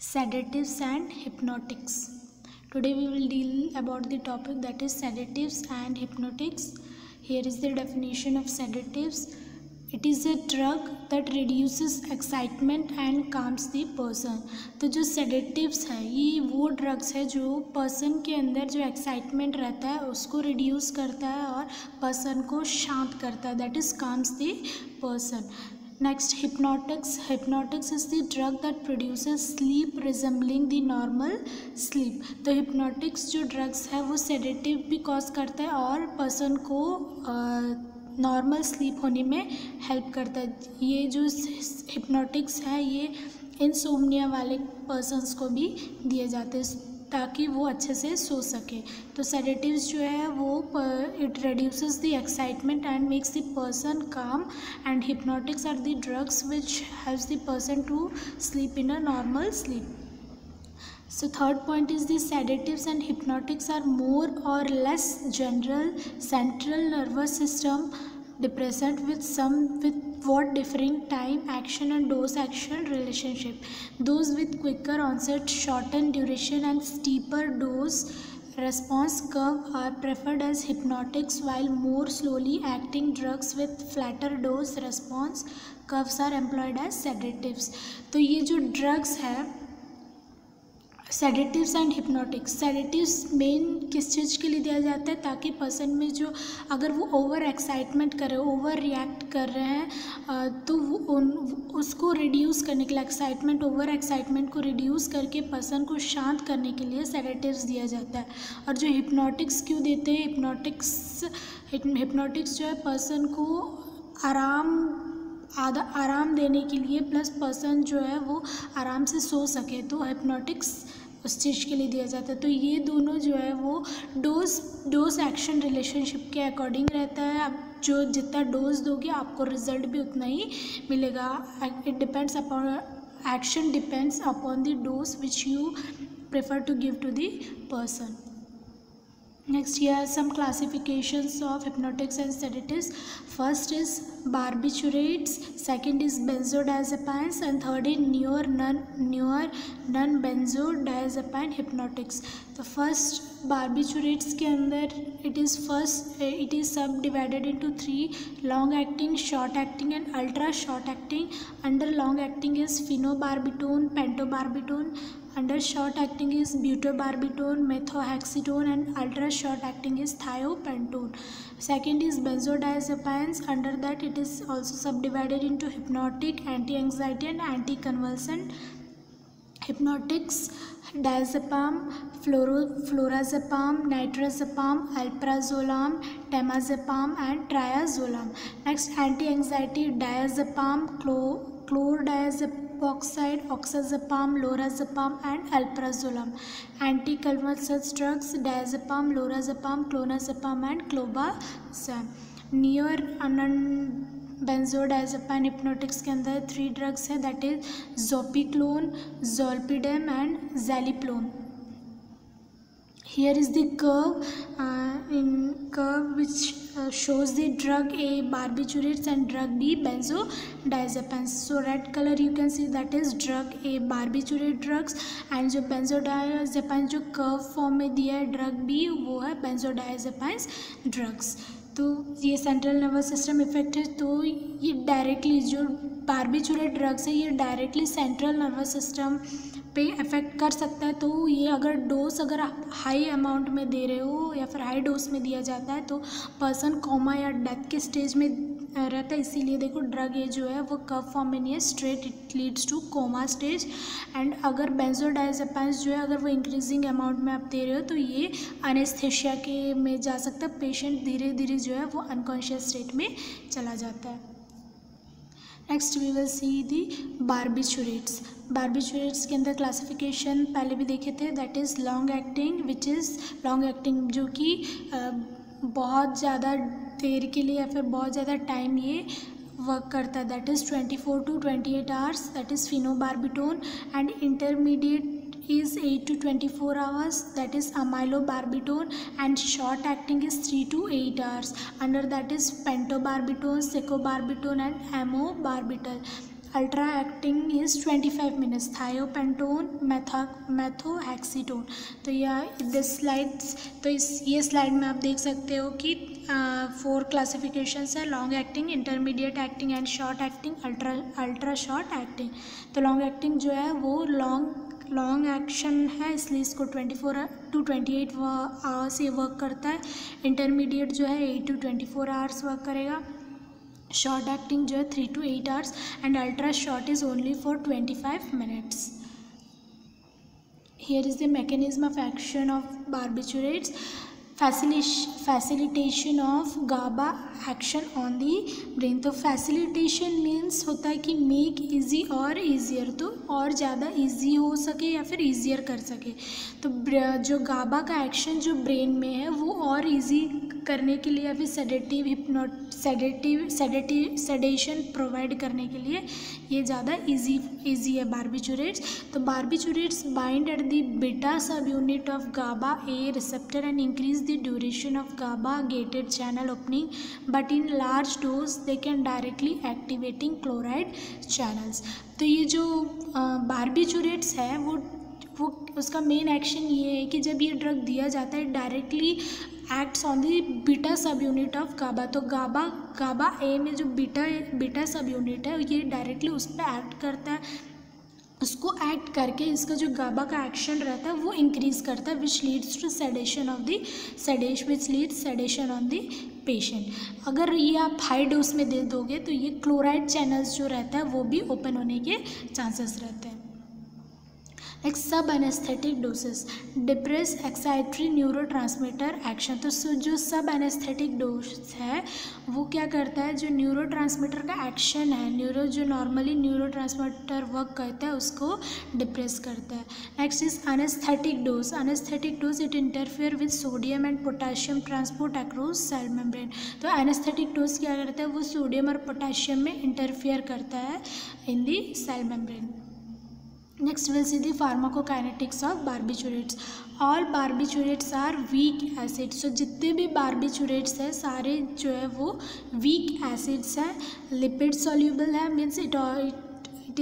sedatives and hypnotics. Today we will deal about the topic that is sedatives and hypnotics. Here is the definition of sedatives. It is a drug that reduces excitement and calms the person. तो जो sedatives है ये वो drugs है जो person के अंदर जो एक्साइटमेंट रहता है उसको रिड्यूस करता है और पर्सन को शांत करता है, that is calms the person. Next, hypnotics. Hypnotics is the drug that produces sleep resembling the normal sleep. तो hypnotics जो drugs है वो sedative भी cause करता है और person को नॉर्मल स्लीप होने में हेल्प करता है. ये जो hypnotics है ये इंसोम्निया वाले पर्सनस को भी दिए जाते हैं ताकि वो अच्छे से सो सके. तो सेडेटिव्स जो है वो it reduces the excitement and makes the person calm and hypnotics are the drugs which helps the person to sleep in a normal sleep. So third point is the sedatives and hypnotics are more or less general central nervous system depressant with what differing time, action and dose action relationship. Those with quicker onset, shortened duration and steeper dose response curve are preferred as hypnotics, while more slowly acting drugs with flatter dose response curves are employed as sedatives. तो ये जो drugs है sedatives and hypnotics. Sedatives main किस चीज़ के लिए दिया जाता है ताकि पर्सन में जो अगर वो ओवर एक्साइटमेंट कर रहे हो, ओवर रिएक्ट कर रहे हैं तो वो उसको रिड्यूस करने के लिए एक्साइटमेंट ओवर एक्साइटमेंट को रिड्यूस करके पर्सन को शांत करने के लिए सेडेटिव्स दिया जाता है. और जो हिप्नोटिक्स क्यों देते हैं, हिप्नोटिक्स जो है पर्सन को आराम देने के लिए प्लस पर्सन जो है वो आराम से सो सके, तो हिप्नोटिक्स उस चीज़ के लिए दिया जाता है. तो ये दोनों जो है वो डोज एक्शन रिलेशनशिप के अकॉर्डिंग रहता है. आप जो जितना डोज दोगे आपको रिजल्ट भी उतना ही मिलेगा. It depends upon action depends upon the dose which you prefer to give to the person. Next, here are some classifications of hypnotics and sedatives. First is barbiturates, second is benzodiazepines, and third is newer non-benzodiazepine hypnotics. The first barbiturates के अंदर it is subdivided into three: long acting, short acting and ultra short acting. Under long acting is phenobarbital, pentobarbital. Under short acting is butobarbital, methotrexate and ultra short acting is thiopentone. Second is benzodiazepines. Under that it is also subdivided into hypnotic, anti-anxiety and anti-convulsant. Hypnotics: diazepam, florazepam, nitrazepam, alprazolam, temazepam and triazolam. Next, anti-anxiety: diazepam, chlordiazepam, oxazepam, lorazepam and alprazolam. Anti-convulsant drugs: diazepam, lorazepam, clonazepam and clobazam. Newer benzodiazepine hypnotics के अंदर 3 drugs है, that is zopiclone, zolpidem and zalipilone. Here is the curve which shows the drug A barbiturates and drug B benzodiazepines. So red color you can see that is drug A barbiturate drugs and जो benzodiazepines जो curve form में दिया है drug B वो है benzodiazepines drugs. तो ये central nervous system effect है, तो ये डायरेक्टली जो बार्बिचुरेट ड्रग्स है ये डायरेक्टली सेंट्रल नर्वस सिस्टम पे अफेक्ट कर सकता है. तो ये अगर आप हाई अमाउंट में दे रहे हो या फिर हाई डोज में दिया जाता है तो पर्सन कोमा या डेथ के स्टेज में रहता है. इसीलिए देखो ड्रग ये जो है वो कर्व फॉर्म में नहीं है, straight it leads two comma stage. And अगर बेंजोडाइजेपाइन्स जो है अगर वो इंक्रीजिंग अमाउंट में आप दे रहे हो तो ये अनेस्थेशिया के में जा सकता है. पेशेंट धीरे धीरे जो है वो अनकॉन्शियस स्टेट में चला जाता है. Next we will see the barbiturates. Barbiturates के अंदर क्लासिफिकेशन पहले भी देखे थे, that is long acting, which is long acting जो कि बहुत ज़्यादा देर के लिए या फिर बहुत ज़्यादा टाइम ये वर्क करता है, that is 24 to 28 hours, that is phenobarbital. And intermediate is 8 to 24 hours, that is amylobarbital. And short acting is 3 to 8 hours. Under that is pentobarbital, secobarbital and amobarbital. Ultra acting is 25 minutes, thiopentone, methohexitone. तो this slides, तो ये slide में आप देख सकते हो कि 4 classifications है, long acting, intermediate acting and short acting, ultra short acting. तो लॉन्ग एक्टिंग जो है वो लॉन्ग एक्शन है, इसलिए इसको 24 to 28 आवर्स ये वर्क करता है। इंटरमीडिएट जो है 8 to 24 आवर्स वर्क करेगा। शॉर्ट एक्टिंग जो है 3 to 8 hours and ultra short is only for 25 minutes. Here is the mechanism of action of barbiturates. Facilitation of GABA action on the brain. तो facilitation means होता है कि make easy और easier, तो और ज़्यादा इजी हो सके या फिर ईजियर कर सके। तो जो गाबा का एक्शन जो ब्रेन में है वो और इजी करने के लिए या फिर सेडेशन प्रोवाइड करने के लिए ये ज़्यादा इजी है बार्बिचुरेट्स। तो barbiturates bind at the beta subunit of GABA A receptor and increase the duration of GABA gated channel opening, but in large dose they can directly activating chloride channels. तो ये जो barbiturates है वो उसका main action ये है कि जब ये ड्रग दिया जाता है directly acts on the beta subunit of GABA. तो गाबा ए में जो बीटा सब यूनिट है ये डायरेक्टली उस पर एक्ट करता है, उसको एक्ट करके इसका जो गाबा का एक्शन रहता है वो इंक्रीज़ करता है, which leads to sedation on the patient. अगर ये आप हाई डोज में दे दोगे तो ये क्लोराइड चैनल्स जो रहता है वो भी ओपन होने के चांसेस रहते हैं। एक subanesthetic doses depress excitatory neurotransmitter action. तो जो सब एनेस्थेटिक डोज है वो क्या करता है, जो न्यूरोट्रांसमीटर का एक्शन है, जो नॉर्मली न्यूरोट्रांसमीटर वर्क करता है उसको डिप्रेस करता है। Next is anaesthetic dose it interfere with sodium and potassium transport across cell membrane. तो एनेस्थेटिक डोज क्या करता है, वो सोडियम और पोटाशियम में इंटरफेयर करता है in the cell membrane. Next we'll see the pharmacokinetics of barbiturates. All barbiturates are weak acids. So जितने भी barbiturates है सारे जो है वो weak acids है, lipid soluble है, means it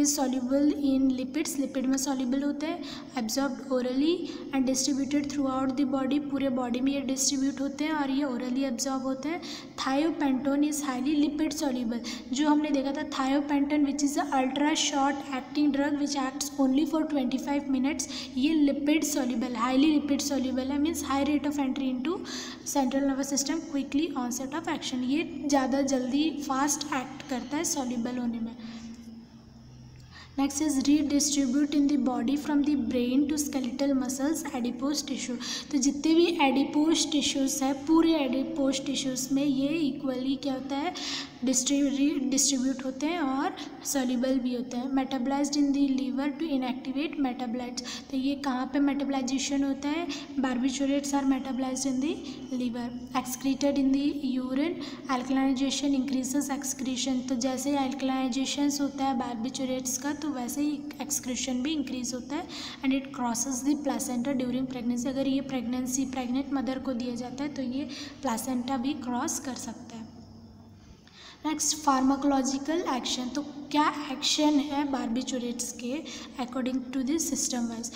is soluble in lipids, lipid में soluble होते हैं, absorbed orally and distributed throughout the body, पूरे बॉडी में ये डिस्ट्रीब्यूट होते हैं और ये orally absorb होते हैं। Thiopentone is highly lipid soluble, जो हमने देखा था thiopentone which is a ultra short acting drug which acts only for 25 minutes. ये lipid soluble, highly lipid soluble है, means high rate of entry into central nervous system, quickly onset of action. ये ज़्यादा जल्दी fast act करता है soluble होने में। Next is redistribute in the body from the brain to skeletal muscles adipose tissue. तो जितने भी एडिपोज टिश्यूज़ है पूरे एडिपोज टिश्यूज़ में ये इक्वली क्या होता है, डिस्ट्रीब्यूट होते हैं और सॉल्युबल भी होते हैं। Metabolized in the liver to inactivate metabolites. तो ये कहाँ पे मेटाबलाइजेशन होता है, barbiturates are metabolized in the liver. Excreted in the urine, alkalization increases excretion. तो जैसे अल्कलाइजेशन होता है बार्बिचुरेट्स का तो वैसे ही एक्सक्रीशन भी इंक्रीज होता है। And it crosses the placenta during pregnancy. अगर ये प्रेग्नेंट मदर को दिया जाता है तो ये प्लासेंटा भी क्रॉस कर सकता है। Next pharmacological action. तो क्या एक्शन है बार्बिचुरेट्स के according to this system wise.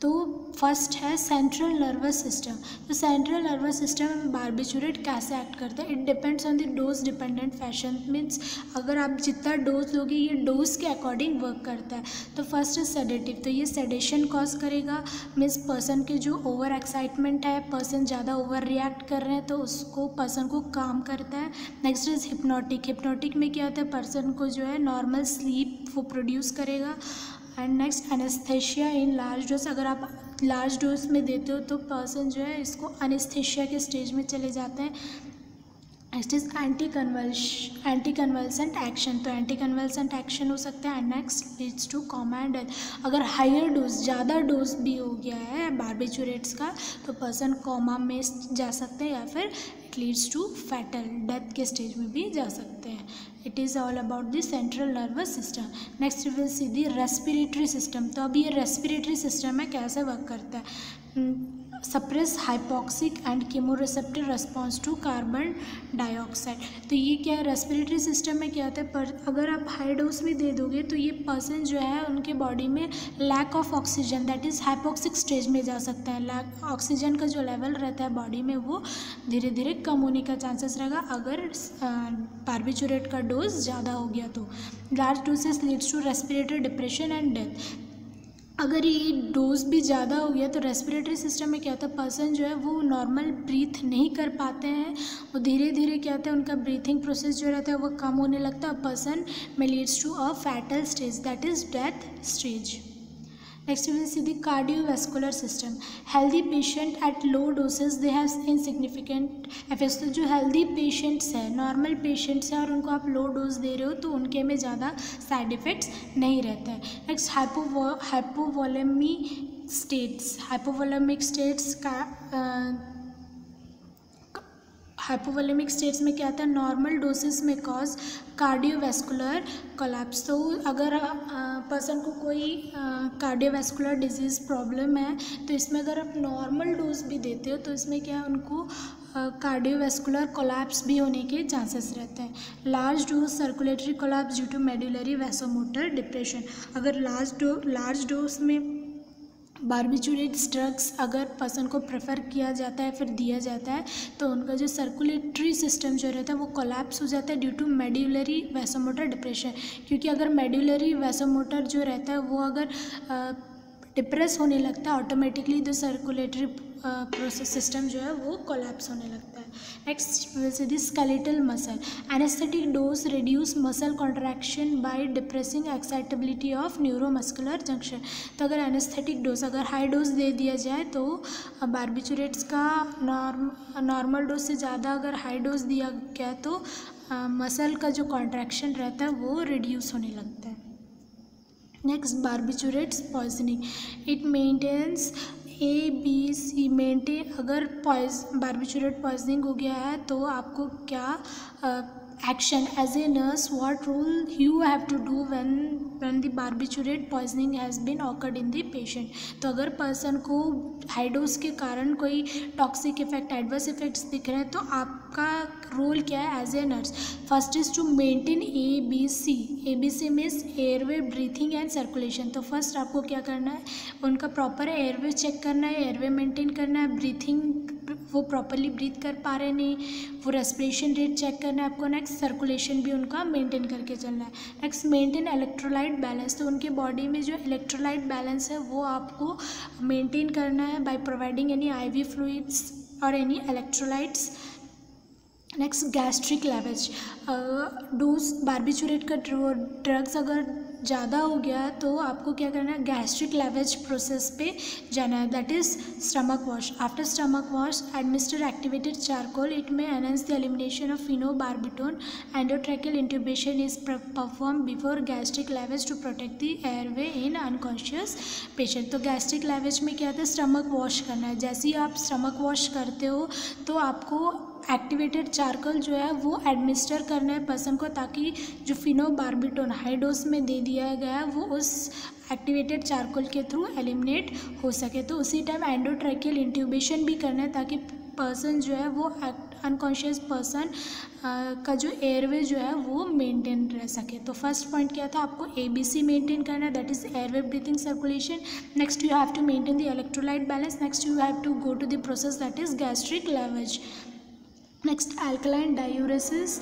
तो फर्स्ट है सेंट्रल नर्वस सिस्टम। तो सेंट्रल नर्वस सिस्टम में बार्बिचुरेट कैसे एक्ट करता है, it depends on the dose dependent fashion, means अगर आप जितना डोज लोगे ये डोज के अकॉर्डिंग वर्क करता है। तो फर्स्ट है सेडेटिव, तो ये सेडेशन कॉज करेगा, मीन्स पर्सन के जो ओवर एक्साइटमेंट है, पर्सन ज़्यादा ओवर रिएक्ट कर रहे हैं तो उसको पर्सन को काम करता है। नेक्स्ट इज हिप्नोटिक में क्या होता है, पर्सन को जो है नॉर्मल स्लीप वो प्रोड्यूस करेगा। And next anaesthesia in large dose. अगर आप लार्ज डोज में देते हो तो पर्सन जो है इसको एनेस्थेशिया के स्टेज में चले जाते हैं। Next is anti convulsant action. तो एंटी कन्वल्सेंट एक्शन हो सकता है। And next leads two comma and death. अगर हायर डोज ज़्यादा डोज भी हो गया है बार्बिचुरेट्स का तो पर्सन कोमा में जा सकते हैं या फिर it leads to fatal, death के स्टेज में भी जा सकते हैं. It is all about the central nervous system. Next we will see the respiratory system. तो अब ये रेस्पिरेटरी सिस्टम है, कैसे वर्क करता है. Suppress hypoxic and chemoreceptor response to carbon dioxide. तो ये क्या है, रेस्पिरेटरी सिस्टम में क्या होता है, पर अगर आप हाई डोज भी दे दोगे तो ये पर्सन जो है उनके बॉडी में lack of oxygen, that is hypoxic stage में जा सकता है. लैक ऑक्सीजन का जो लेवल रहता है बॉडी में वो धीरे धीरे कम होने का चांसेस रहेगा अगर बारबिचुरेट का डोज ज़्यादा हो गया तो. Large doses leads to respiratory depression and death. अगर ये डोज भी ज़्यादा हो गया तो रेस्पिरेटरी सिस्टम में क्या होता है, पर्सन जो है वो नॉर्मल ब्रीथ नहीं कर पाते हैं. वो धीरे धीरे क्या होता है, उनका ब्रीथिंग प्रोसेस जो रहता है वो कम होने लगता है. पर्सन में leads to a fatal stage, that is death stage. Next we will see the cardiovascular system. Healthy patient at low doses they have insignificant effects. तो जो healthy patients है, normal patients है और उनको आप low dose दे रहे हो तो उनके में ज़्यादा side effects नहीं रहता है. Next hypovolemic states. Hypovolemic states का हाइपोवोलेमिक स्टेट्स में क्या आता है, नॉर्मल डोसेस में कॉज कार्डियोवैस्कुलर कोलैप्स. तो अगर पर्सन को कोई कार्डियोवैस्कुलर डिजीज़ प्रॉब्लम है तो इसमें अगर आप नॉर्मल डोज भी देते हो तो इसमें क्या है, उनको कार्डियोवैस्कुलर कोलैप्स भी होने के चांसेस रहते हैं. Large dose circulatory collapse due to medullary vasomotor depression. अगर लार्ज डोज में बारबिचुरेट्स ड्रग्स अगर पर्सन को प्रेफर किया जाता है फिर दिया जाता है तो उनका जो सर्कुलेटरी सिस्टम जो रहता है वो कोलैप्स हो जाता है due to medullary vasomotor depression. क्योंकि अगर मेडुलरी वैसोमोटर जो रहता है वो अगर डिप्रेस होने लगता है ऑटोमेटिकली तो सर्कुलेटरी प्रोसेस सिस्टम जो है वो कोलैप्स होने लगता है. Next will see the skeletal muscle. Anaesthetic dose reduce muscle contraction by depressing excitability of neuromuscular junction. तो अगर एनेस्थेटिक डोज अगर हाई डोज दे दिया जाए तो बारबिचुरेट्स का नॉर्मल डोज से ज़्यादा अगर हाई डोज दिया गया तो मसल का जो कॉन्ट्रैक्शन रहता है वो रिड्यूस होने लगता है. Next barbiturates poisoning. It maintains ABC maintain. अगर बारबिचुरेट पॉइजनिंग हो गया है तो आपको क्या action as a nurse what rule you have to do when the barbiturate poisoning has been occurred in the patient. तो अगर पर्सन को हाई डोज के कारण कोई टॉक्सिक इफेक्ट एडवर्स इफेक्ट्स दिख रहे हैं तो आपका रोल क्या है as a nurse. First is to maintain ABC means airway breathing and circulation. तो फर्स्ट आपको क्या करना है, उनका प्रॉपर एयरवे चेक करना है, एयरवे मेंटेन करना है, ब्रीथिंग वो प्रॉपरली ब्रीथ कर पा रहे नहीं, वो रेस्पिरेशन रेट चेक करना है आपको. नेक्स्ट सर्कुलेशन भी उनका मेंटेन करके चलना है. Next maintain electrolyte balance. तो उनके बॉडी में जो इलेक्ट्रोलाइट बैलेंस है वो आपको मेंटेन करना है by providing any IV fluids और any electrolytes. Next gastric lavage. Dose barbiturate का ड्रग्स अगर ज़्यादा हो गया तो आपको क्या करना है, गैस्ट्रिक लैवेज प्रोसेस पे जाना है, that is stomach wash. After stomach wash administer activated charcoal. It में enhance the elimination of phenobarbitone. Endotracheal intubation is perform before gastric lavage to protect the airway in unconscious patient. तो gastric lavage में क्या होता है, stomach wash करना है. जैसे ही आप स्टमक वॉश करते हो तो आपको एक्टिवेटेड चारकोल जो है वो एडमिनिस्टर करना है पर्सन को, ताकि जो फिनोबार्बिटोन हाई डोज में दे दिया गया है वो उस एक्टिवेटेड चारकोल के थ्रू एलिमिनेट हो सके. तो उसी टाइम एंडोट्रैकियल इंट्यूबेशन भी करना है ताकि पर्सन जो है वो अनकॉन्शियस पर्सन का जो एयरवे जो है वो मेंटेन रह सके. तो फर्स्ट पॉइंट क्या था, आपको ABC मेंटेन करना है, that is airway breathing circulation. Next you have to maintain the electrolyte balance. Next you have to go to the process that is gastric lavage. Next alkaline diuresis,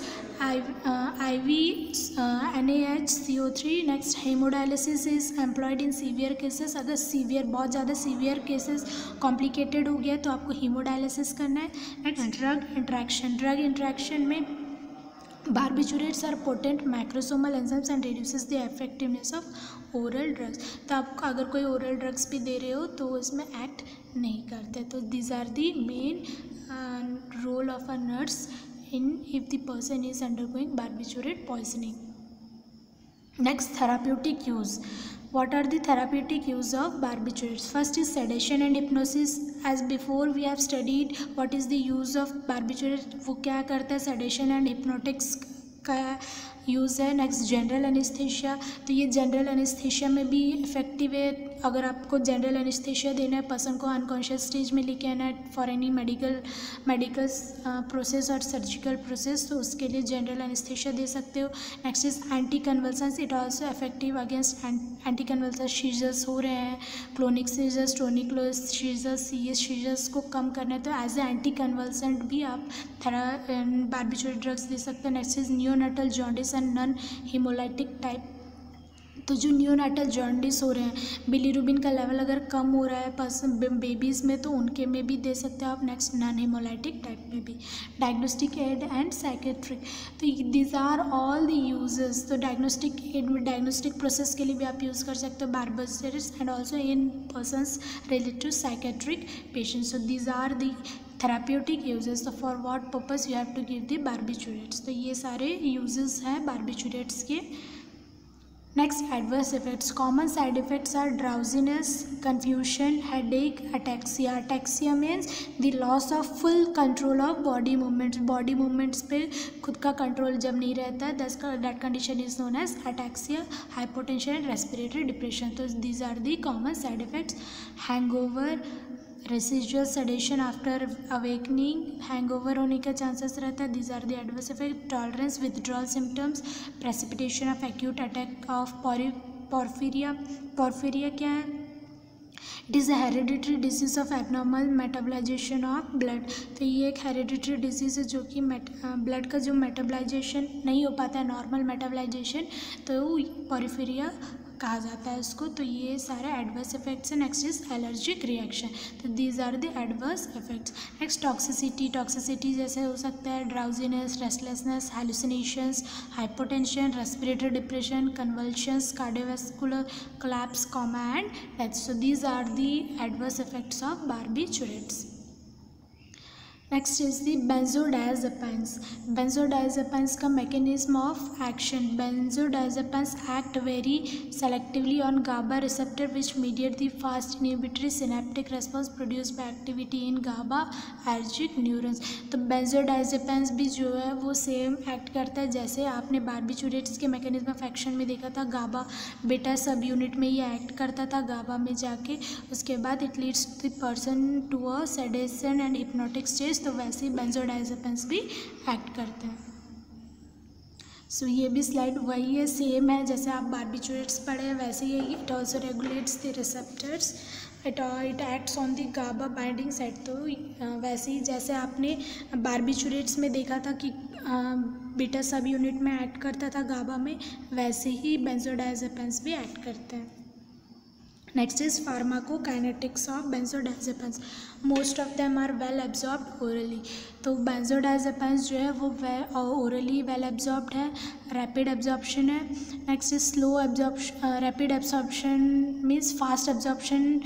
IV NaHCO3. Next hemodialysis is employed in severe cases. अगर severe बहुत ज़्यादा severe cases complicated हो गया तो आपको hemodialysis करना है. Next drug interaction में barbiturates are potent microsomal enzymes and reduces the effectiveness of oral drugs. तो आप अगर कोई ओरल ड्रग्स भी दे रहे हो तो इसमें एक्ट नहीं करते. तो these are the main role of a nurse in if the person is undergoing barbiturate poisoning. Next therapeutic use. What are the therapeutic use of barbiturates? First is sedation and hypnosis. As before we have studied what is the use of barbiturate. वो क्या करता है, sedation and hypnotics का use है. Next general anaesthesia. तो ये general anaesthesia में भी इफेक्टिव है. अगर आपको जनरल एनेस्थीसिया देना है, पर्सन को अनकॉन्शियस स्टेज में लेके आना है फॉर एनी मेडिकल प्रोसेस और सर्जिकल प्रोसेस, तो उसके लिए जनरल एनेस्थीसिया दे सकते हो. Next is anti convulsions. It also effective against anti convulsions. Seizures हो रहे हैं, क्लोनिक सीजर्स, टोनिक सीजर्स, ये सीजर्स को कम करना है तो एज ए एंटी कन्वल्सेंट भी आप बार्बिटुरेट ड्रग्स दे सकते हैं. Next is neonatal jaundice and non haemolytic type. तो जो नियोनेटल जॉन्डिस हो रहे हैं, बिलीरुबिन का लेवल अगर कम हो रहा है पर्सन बेबीज़ में, तो उनके में भी दे सकते हो आप. नेक्स्ट नॉन हीमोलाइटिक टाइप में भी. Diagnostic aid and psychiatric. तो these are all the uses. तो डायग्नोस्टिक एड में डायग्नोस्टिक प्रोसेस के लिए भी आप यूज़ कर सकते हो barbiturates and also in persons related to psychiatric patients. So these are the therapeutic uses. तो for what purpose you have to give the barbiturates. तो ये सारे यूजेस हैं बार्बिटुरेट्स के. Next, adverse effects. Common side effects are drowsiness, confusion, headache, ataxia. Ataxia means the loss of full control of body movements. Body movements पे खुद का control जब नहीं रहता है, that condition is known as ataxia. Hypotension and respiratory depression. तो these are the common side effects. Hangover, residual sedation after awakening. Hangover होने का चांसेस रहता है. These are the adverse effect. Tolerance, withdrawal symptoms, precipitation of acute attack of porphyria. Porphyria क्या है? It is a hereditary disease of abnormal metabolization of blood. तो ये एक hereditary disease है जो कि ब्लड का जो मेटाबलाइजेशन नहीं हो पाता है, नॉर्मल मेटाबलाइजेशन, तो पॉर्फिरिया कहा जाता है उसको. तो ये सारे एडवर्स इफेक्ट्स हैं. Next is allergic reaction. तो these are the adverse effects. Next toxicity. Toxicity जैसे हो सकता है drowsiness, restlessness, hallucinations, hypotension, respiratory depression, convulsions, cardiovascular collapse, coma and death. So these are the adverse effects of barbiturates. Next is the benzodiazepines. Benzodiazepines का mechanism of action. Benzodiazepines act very selectively on GABA receptor which mediate the fast inhibitory synaptic response produced by activity in GABAergic neurons. तो बेंजोडायज़ेपाइंस भी जो है वो same act करता है जैसे आपने बार्बिटुरेट्स के मैकेनिज्म ऑफ एक्शन में देखा था. गाबा बीटा सब यूनिट में ये एक्ट करता था गाबा में जाके, उसके बाद it leads the person to a sedation and hypnotic stage. तो वैसे ही बेंजोडायज़ेपाइंस भी एक्ट करते हैं. सो ये भी स्लाइड वही है, सेम है जैसे आप बार्बिटुरेट्स पढ़े हैं वैसे ही. It also regulates the receptors. It acts on the GABA binding site. तो वैसे ही जैसे आपने बार्बिटुरेट्स में देखा था कि बीटा सब यूनिट में एक्ट करता था गाबा में, वैसे ही बेंजोडायज़ेपाइंस भी एक्ट करते हैं. Next is pharmacokinetics of benzodiazepines. Most of them are well absorbed orally. तो बेंजोडायज़ेपाइंस जो है वो ओरली वेल एब्जॉर्ब्ड है, रैपिड एब्जॉर्प्शन है. Next is slow absorption. Rapid absorption means fast absorption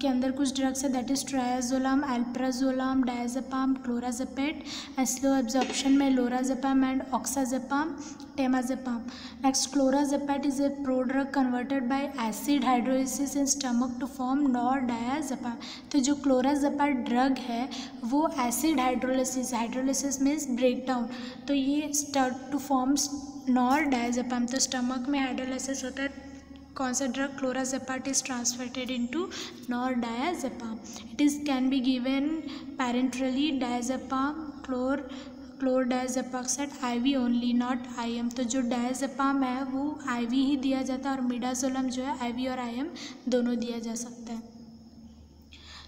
के अंदर कुछ ड्रग्स है, that is triazolam, alprazolam, diazepam, clorazepate. And slow absorption में lorazepam and oxazepam, temazepam. Next clorazepate is a prodrug converted by acid hydrolysis in stomach to form नॉरडायाजेपाम. तो जो clorazepate drug है वो acid hydrolysis means break down, तो ये start to form नॉरडायाजेपाम. तो stomach में hydrolysis होता है, कौन सा drug? Clorazepate is transferred into nordiazepam. It is can be given parenterally. Diazepam, chlordiazepoxide IV only, not IM. तो जो डायजेपाम है वो IV ही दिया जाता है और मिडाजोलम जो है IV और IM दोनों दिया जा सकता है.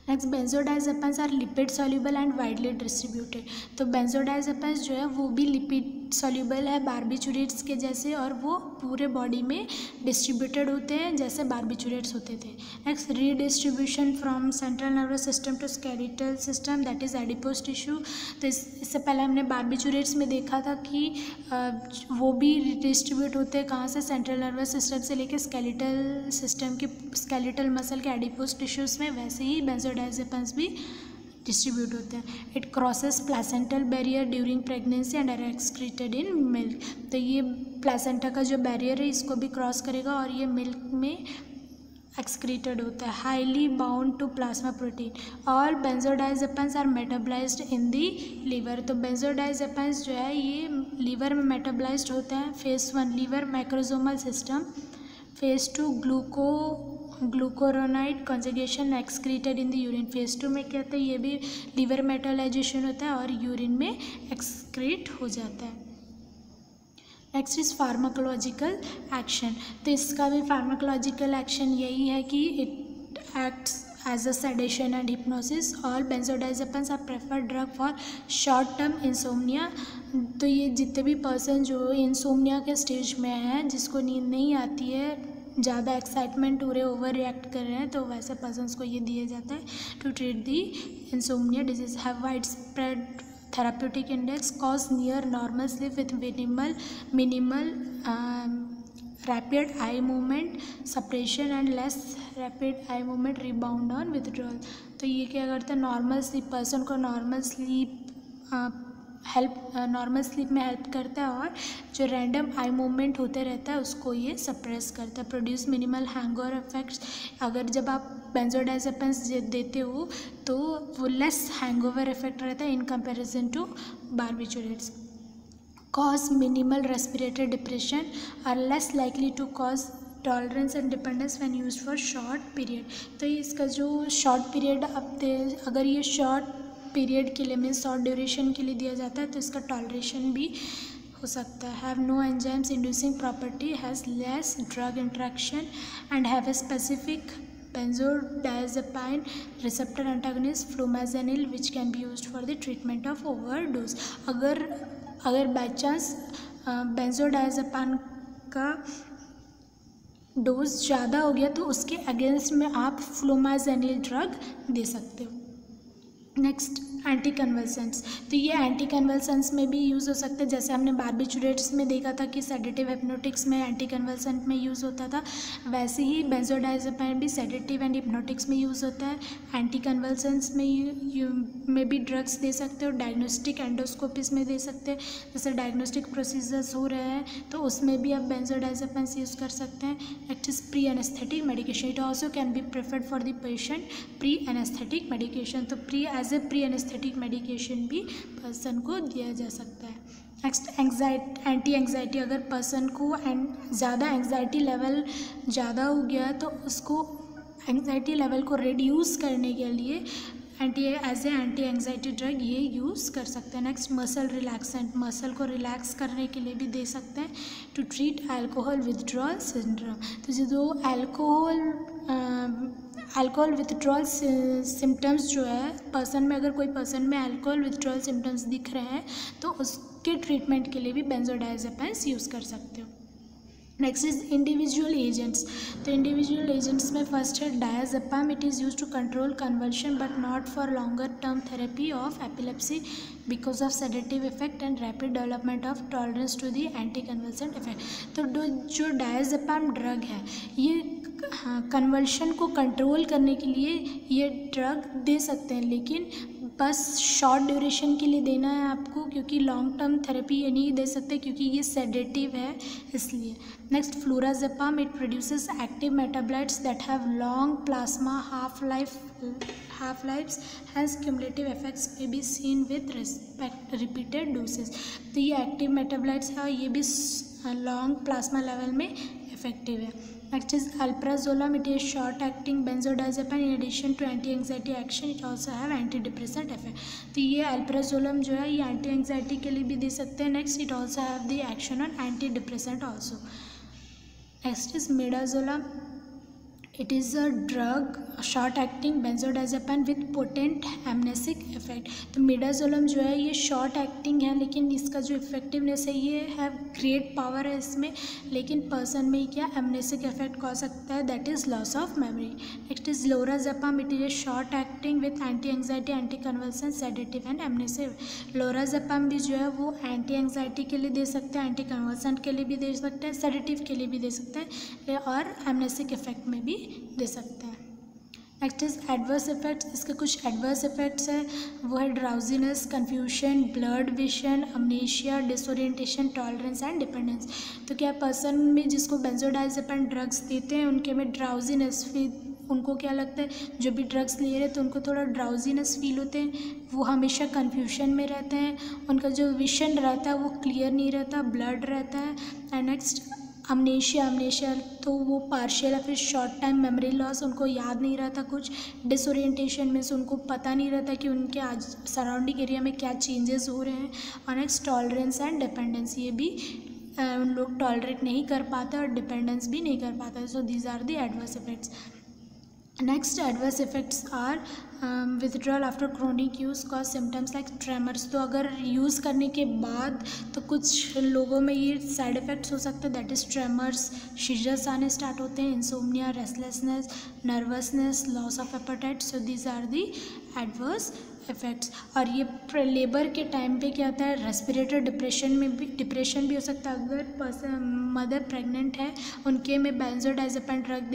Next benzodiazepines are lipid soluble and widely distributed. तो बेंजोडायज़ेपाइंस जो है वो भी लिपिड सॉल्युबल है बार्बिटुरेट्स के जैसे, और वो पूरे बॉडी में डिस्ट्रीब्यूटेड होते हैं जैसे बार्बिटुरेट्स होते थे. Next redistribution from central nervous system to skeletal system, that is adipose tissue. तो इससे पहले हमने बार्बिटुरेट्स में देखा था कि वो भी डिस्ट्रीब्यूट होते हैं कहाँ से? सेंट्रल नर्वस सिस्टम से लेकर स्केलेटल सिस्टम के स्केलेटल मसल के एडिपोज टिश्यूज़ में. वैसे ही बेंजोडायज़ेपाइंस भी डिस्ट्रीब्यूट होते हैं. It crosses placental barrier during pregnancy and are excreted in milk. तो ये प्लासेंटा का जो बैरियर है इसको भी क्रॉस करेगा और ये मिल्क में एक्सक्रीटेड होता है, highly bound to plasma protein. All benzodiazepines are metabolized in the liver. तो बेंजोडाइजेपिन्स जो है ये लीवर में मेटाबोलाइज्ड होते हैं। Phase 1 liver microsomal system. Phase 2 glucuronide conjugation excreted in the urine. Phase 2 में क्या होता है, ये भी लीवर मेटाबोलाइजेशन होता है और यूरिन में एक्सक्रीट हो जाता है। Next is pharmacological action. तो इसका भी फार्माकोलॉजिकल एक्शन यही है कि it acts as a sedation and hypnosis. All benzodiazepines are preferred drug for short term insomnia. तो ये जितने भी पर्सन जो इंसोम्निया के स्टेज में हैं, जिसको नींद नहीं आती है, ज़्यादा एक्साइटमेंट हो रहे, ओवर रिएक्ट कर रहे हैं, तो वैसे पर्सन्स को ये दिया जाता है to treat the insomnia disease. Have wide spread therapeutic index, cause near normal sleep with minimal rapid eye movement suppression and less rapid eye movement rebound on withdrawal। तो ये क्या करता है, नॉर्मल स्लीप पर्सन को normal sleep में help करता है और जो रैंडम आई मूवमेंट होते रहता है उसको ये सप्रेस करता है। Produce minimal hangover effects. अगर जब आप बेंजोडाइजेपिन्स देते हो तो वो लेस हैंगओवर इफेक्ट रहता है in comparison to barbiturates. Cause minimal respiratory depression, are less likely to cause tolerance and dependence when used for short period. तो इसका जो शॉर्ट पीरियड अगर ये शॉर्ट पीरियड के लिए मीन्स शॉर्ट ड्यूरेशन के लिए दिया जाता है तो इसका टॉलरेशन भी हो सकता है। Have no enzymes inducing property, has less drug interaction and have a specific benzodiazepine receptor antagonist flumazenil which can be used for the treatment of overdose। अगर बाई चांस बेंजोडायजेपाइन का डोज ज़्यादा हो गया तो उसके अगेंस्ट में आप flumazenil drug दे सकते हो। Next anti convulsants. तो ये एंटी कन्वल्सेंट्स में भी यूज़ हो सकते हैं, जैसे हमने बार्बिटूरेट्स में देखा था कि सेडेटिव हिप्नोटिक्स में एंटी कन्वल्सेंट में यूज़ होता था, वैसे ही बेंजोडाइजेपाइन भी सेडेटिव एंड हिप्नोटिक्स में यूज़ होता है। एंटी कन्वल्सेंट्स में भी ड्रग्स दे सकते हो, डायग्नोस्टिक एंडोस्कोपीज में दे सकते हैं, जैसे डायग्नोस्टिक प्रोसीजर्स हो रहे हैं तो उसमें भी आप बेंजोडाइजेपाइन्स यूज़ कर सकते हैं। Next is pre anesthetic medication. It also can be preferred for the patient pre anesthetic medication. तो as a pre anesthetic medication भी पर्सन को दिया जा सकता है। Next anti anxiety. अगर पर्सन को ज़्यादा एंग्जाइटी लेवल ज़्यादा हो गया तो उसको एंग्जाइटी लेवल को रिड्यूस करने के लिए as a anti anxiety drug ये यूज़ कर सकते हैं। Next muscle relaxant. मसल को रिलैक्स करने के लिए भी दे सकते हैं to treat alcohol withdrawal syndrome. तो जो अल्कोहल विथड्रॉल सिम्टम्स जो है पर्सन में, अगर कोई पर्सन में अल्कोहल विथड्रॉल सिम्टम्स दिख रहे हैं तो उसके ट्रीटमेंट के लिए भी बेंजोडाइजेपाइन्स यूज़ कर सकते हो। Next is individual agents. तो इंडिविजुअल एजेंट्स में फर्स्ट है diazepam. It is use to control convulsion but not for longer term therapy of epilepsy because of sedative effect and rapid development of tolerance to the anti convulsant effect. तो जो diazepam drug है ये convulsion को control करने के लिए ये drug दे सकते हैं, लेकिन बस शॉर्ट ड्यूरेशन के लिए देना है आपको, क्योंकि लॉन्ग टर्म थेरेपी ये नहीं दे सकते क्योंकि ये सेडेटिव है इसलिए। Next flurazepam. It produces active metabolites that have long plasma half lives, hence cumulative effects may be seen with repeated doses। तो ये एक्टिव मेटाबोलाइट्स है, ये भी लॉन्ग प्लाज्मा लेवल में इफेक्टिव है। Next is alprazolam. It is short acting benzodiazepine. In addition to anti anxiety action, it also have antidepressant effect। तो ये alprazolam जो है ये anti anxiety के लिए भी दे सकते हैं। Next it also have the action on antidepressant also। Next is midazolam. It is a drug short acting benzodiazepine with potent amnesic effect। तो मिडाजोलम जो है ये शॉर्ट एक्टिंग है, लेकिन इसका जो इफेक्टिवनेस है ये है ग्रेट पावर है इसमें, लेकिन पर्सन में क्या एमनेसिक इफेक्ट हो सकता है, that is loss of memory. Next is lorazepam. It is a short acting with anti anxiety, anti convulsion, sedative and amnesic. Lorazepam भी जो है वो एंटी एंग्जाइटी के लिए दे सकते हैं, एंटी कन्वल्सेंट के लिए भी दे सकते हैं, सेडेटिव के लिए भी दे सकते हैं और एमनेसिक इफेक्ट में भी दे सकते हैं। Next is adverse effects. इसके कुछ एडवर्स इफेक्ट्स है, वो है drowsiness, confusion, blurred vision, amnesia, disorientation, tolerance and dependence. तो क्या पर्सन में जिसको बेंजोडाइजेपिन ड्रग्स देते हैं उनके में ड्राउजीनेस, फिर उनको क्या लगता है, जो भी ड्रग्स ले रहे हैं तो उनको थोड़ा ड्राउजीनेस फील होते हैं, वो हमेशा कन्फ्यूजन में रहते हैं, उनका जो विजन रहता है वो क्लियर नहीं रहता, ब्लर्ड रहता है। एंड नेक्स्ट अमनेशिया तो वो पार्शियल या फिर शॉर्ट टाइम मेमोरी लॉस, उनको याद नहीं रहता कुछ। डिसोरिएंटेशन में से उनको पता नहीं रहता कि उनके आज सराउंडिंग एरिया में क्या चेंजेस हो रहे हैं। और नेक्स्ट टॉलरेंस एंड डिपेंडेंस, ये भी उन लोग टॉलरेट नहीं कर पाते और डिपेंडेंस भी नहीं कर पाते। So these are the adverse effects. Next adverse effects are withdrawal after chronic use cause symptoms like tremors. तो अगर यूज़ करने के बाद तो कुछ लोगों में ये साइड इफ़ेक्ट्स हो सकते हैं, दैट इज़ ट्रेमर्स, सीजर्स आने स्टार्ट होते हैं, insomnia, restlessness, nervousness, loss of appetite. So these are the adverse effects. और ये लेबर के टाइम पे क्या होता है, रेस्पिरेटरी डिप्रेशन भी हो सकता है। अगर मदर प्रेग्नेंट है उनके में बेंजोडाइजेपिन ड्रग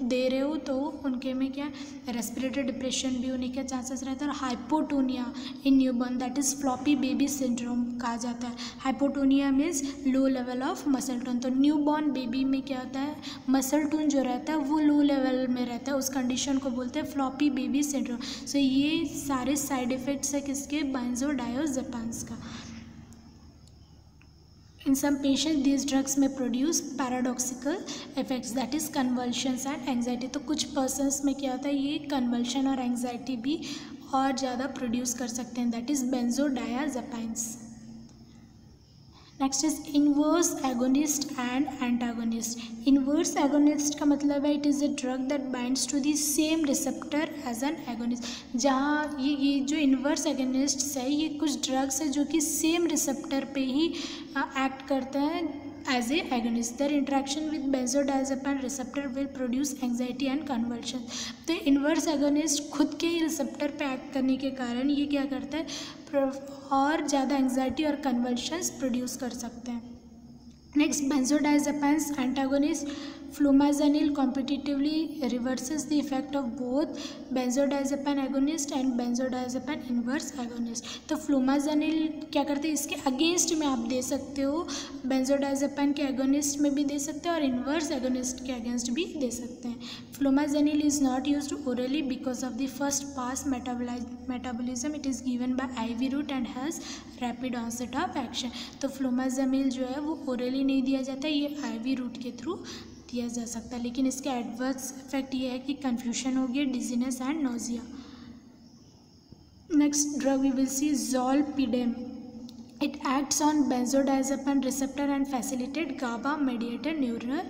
दे रहे हो तो उनके में क्या रेस्पिरेटरी डिप्रेशन भी होने के चांसेस रहते हैं। और hypotonia in newborn, that is floppy baby syndrome कहा जाता है। Hypotonia means low level of muscle tone. तो न्यूबॉर्न बेबी में क्या होता है, मसल टोन जो रहता है वो लो लेवल में रहता है, उस कंडीशन को बोलते हैं फ्लॉपी बेबी सिंड्रोम। सो ये सारे साइड इफेक्ट्स है किसके, बेंजोडाइजेपिन्स का। In some patients, these drugs may produce paradoxical effects, that is convulsions and anxiety. तो कुछ persons में क्या होता है, ये convulsion और anxiety भी और ज़्यादा प्रोड्यूस कर सकते हैं, that is benzodiazepines. Next is inverse agonist and antagonist. Inverse agonist का मतलब है it is a drug that binds to the same receptor as an agonist. जहाँ ये जो इनवर्स एगोनिस्ट है ये कुछ ड्रग्स है जो कि सेम रिसेप्टर पे ही एक्ट करते हैं as a agonist. Their interaction with benzodiazepine receptor will produce anxiety and conversion. तो इनवर्स एगोनिस्ट खुद के ही रिसेप्टर पे एक्ट करने के कारण ये क्या करता है, और ज़्यादा एंग्जाइटी और कन्वर्शंस प्रोड्यूस कर सकते हैं। Next benzodiazepines antagonist. Flumazenil competitively reverses the effect of both benzodiazepine agonist and benzodiazepine inverse agonist. तो फ्लूमाजेनिल क्या करते हैं, इसके अगेंस्ट में आप दे सकते हो, बेंजोडाइजेपिन के एगोनिस्ट में भी दे सकते हैं और इनवर्स एगोनिस्ट के अगेंस्ट भी दे सकते हैं। Flumazenil is not used orally because of the first pass metabolism, it is given by IV route and has rapid onset of action. तो फ्लूमाजेनिल जो है वो ओरली नहीं दिया जाता, ये IV रूट के थ्रू दिया जा सकता है। लेकिन इसके एडवर्स इफेक्ट ये है कि कन्फ्यूजन हो गया, dizziness and nausea. Next drug we will see zolpidem. It acts on benzodiazepine receptor and facilitate GABA mediated neural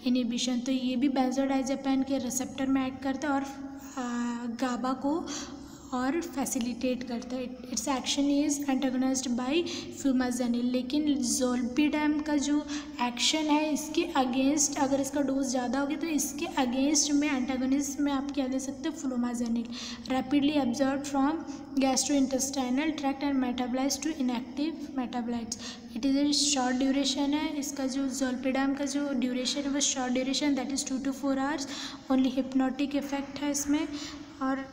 inhibition. तो ये भी बेंजोडाइजेपिन के रिसेप्टर में एक्ट करता है और गाबा को और फैसिलिटेट करता है। Its action is antagonized by flumazenil. लेकिन ज़ोलपीडेम का जो एक्शन है इसके अगेंस्ट, अगर इसका डोज ज़्यादा हो गया तो इसके अगेंस्ट में एंटागोनिस्ट में आप क्या दे सकते हो, flumazenil. Rapidly absorb from gastrointestinal tract and metabolize to inactive metabolites. It is a short duration है, इसका जो ज़ोलपीडेम का जो ड्यूरेशन है वो short duration, that is 2 to 4 hours। Only hypnotic effect है इसमें। और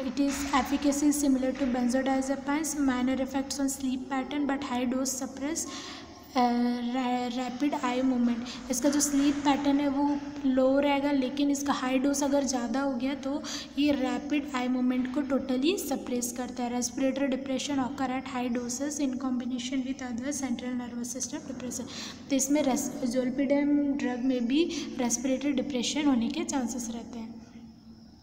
it is efficacy similar to benzodiazepines, minor effects on sleep pattern but high dose suppress rapid eye movement. इसका जो स्लीप पैटर्न है वो लो रहेगा, लेकिन इसका हाई डोज अगर ज़्यादा हो गया तो ये रैपिड आई मूवमेंट को टोटली सप्रेस करता है। Respiratory depression occur at high doses in combination with other central nervous system depression. तो इसमें ज़ोलपीडेम ड्रग में भी रेस्पिरेटरी डिप्रेशन होने के चांसेस रहते हैं।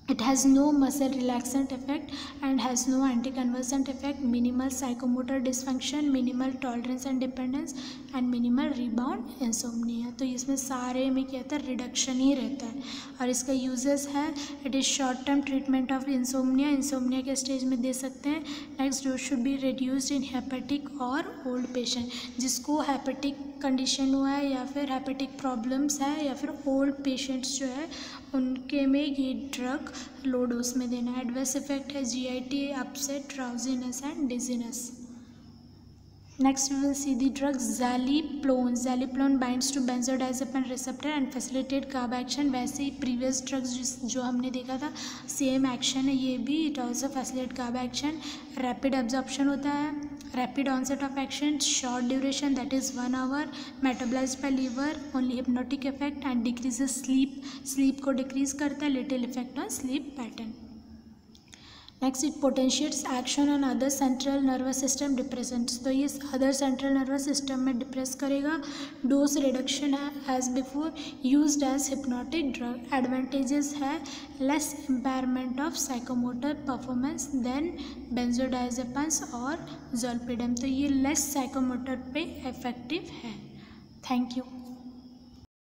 It has no muscle relaxant effect and has no anticonvulsant effect, minimal psychomotor dysfunction, minimal tolerance and dependence and minimal rebound insomnia। तो इसमें सारे में क्या होता है, रिडक्शन ही रहता है। और इसका यूजेस है, it is short term treatment of insomnia के स्टेज में दे सकते हैं। Next dose should be reduced in hepatic और ओल्ड पेशेंट, जिसको हेपेटिक कंडीशन हुआ है या फिर हेपेटिक प्रॉब्लम्स है या फिर ओल्ड पेशेंट्स जो है उनके में ये ड्रग लो डोज में देना है। एडवर्स इफेक्ट है GIT, upset, drowsiness and dizziness. Next we will see the drug Zaleplone. Zaleplone binds to benzodiazepine receptor and facilitate carb action. वैसे ही previous drugs जो हमने देखा था same action है ये भी. It also facilitate carb action. Rapid absorption होता है. Rapid onset of action. Short duration that is 1 hour. Metabolized by liver. Only hypnotic effect and decreases sleep. Sleep को decrease करता है. Little effect on sleep pattern. Next it potentiates action on other central nervous system depressants. तो ये other central nervous system में depress करेगा. Dose reduction है as before, used as hypnotic drug. Advantages है less impairment of psychomotor performance than benzodiazepines और zolpidem. तो ये less psychomotor पे इफेक्टिव है. Thank you.